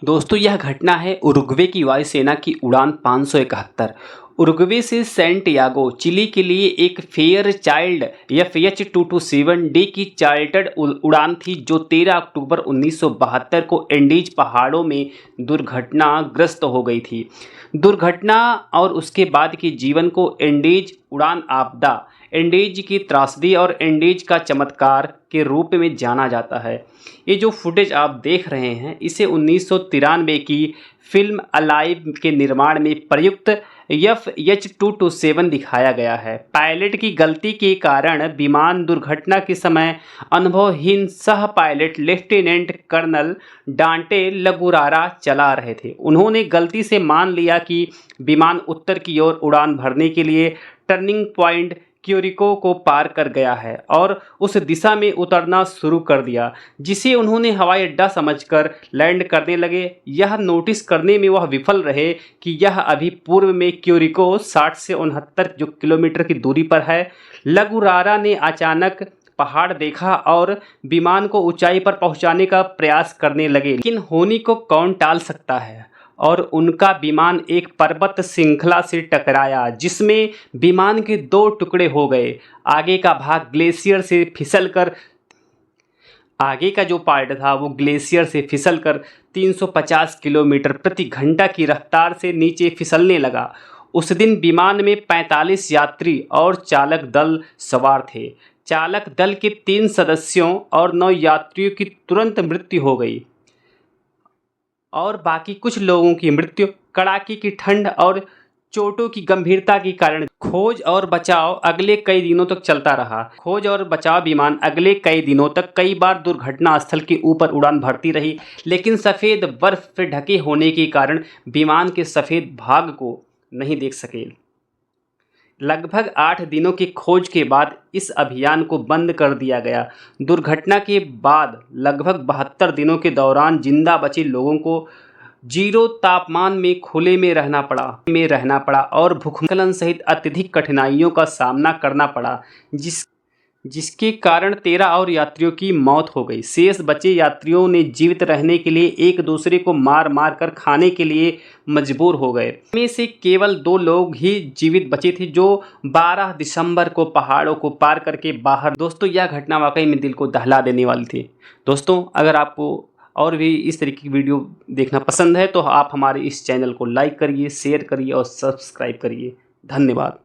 दोस्तों यह घटना है उरुग्वे की वायुसेना की उड़ान 571। उरुग्वे से सैंटियागो चिली के लिए एक फेयर चाइल्ड FH-227D की चार्टर्ड उड़ान थी जो 13 अक्टूबर 1972 को एंडीज पहाड़ों में दुर्घटनाग्रस्त हो गई थी। दुर्घटना और उसके बाद के जीवन को एंडीज उड़ान आपदा, एंडीज की त्रासदी और एंडीज का चमत्कार के रूप में जाना जाता है। ये जो फुटेज आप देख रहे हैं इसे 1993 की फिल्म अलाइव के निर्माण में प्रयुक्त FH-227 दिखाया गया है। पायलट की गलती के कारण विमान दुर्घटना के समय अनुभवहीन सह पायलट लेफ्टिनेंट कर्नल डांटे लगुरारा चला रहे थे। उन्होंने गलती से मान लिया कि विमान उत्तर की ओर उड़ान भरने के लिए टर्निंग पॉइंट क्यूरिको को पार कर गया है और उस दिशा में उतरना शुरू कर दिया, जिसे उन्होंने हवाई अड्डा समझकर लैंड करने लगे। यह नोटिस करने में वह विफल रहे कि यह अभी पूर्व में क्यूरिको 60 से 69 जो किलोमीटर की दूरी पर है। लगुरारा ने अचानक पहाड़ देखा और विमान को ऊंचाई पर पहुंचाने का प्रयास करने लगे, लेकिन होनी को कौन टाल सकता है। और उनका विमान एक पर्वत श्रृंखला से टकराया जिसमें विमान के 2 टुकड़े हो गए। आगे का भाग ग्लेशियर से फिसलकर आगे का जो पार्ट था वो ग्लेशियर से फिसलकर 350 किलोमीटर प्रति घंटा की रफ्तार से नीचे फिसलने लगा। उस दिन विमान में 45 यात्री और चालक दल सवार थे। चालक दल के 3 सदस्यों और 9 यात्रियों की तुरंत मृत्यु हो गई और बाकी कुछ लोगों की मृत्यु कड़ाके की ठंड और चोटों की गंभीरता के कारण खोज और बचाव अगले कई दिनों तक चलता रहा। खोज और बचाव विमान अगले कई दिनों तक कई बार दुर्घटना स्थल के ऊपर उड़ान भरती रही, लेकिन सफ़ेद बर्फ से ढके होने के कारण विमान के सफ़ेद भाग को नहीं देख सके। लगभग 8 दिनों की खोज के बाद इस अभियान को बंद कर दिया गया। दुर्घटना के बाद लगभग 72 दिनों के दौरान जिंदा बचे लोगों को 0 तापमान में खुले में रहना पड़ा और भूस्खलन सहित अत्यधिक कठिनाइयों का सामना करना पड़ा, जिसके कारण 13 और यात्रियों की मौत हो गई। शेष बचे यात्रियों ने जीवित रहने के लिए एक दूसरे को मार मार कर खाने के लिए मजबूर हो गए। इनमें से केवल 2 लोग ही जीवित बचे थे जो 12 दिसंबर को पहाड़ों को पार करके बाहर। दोस्तों यह घटना वाकई में दिल को दहला देने वाली थी। दोस्तों अगर आपको और भी इस तरीके की वीडियो देखना पसंद है तो आप हमारे इस चैनल को लाइक करिए, शेयर करिए और सब्सक्राइब करिए। धन्यवाद।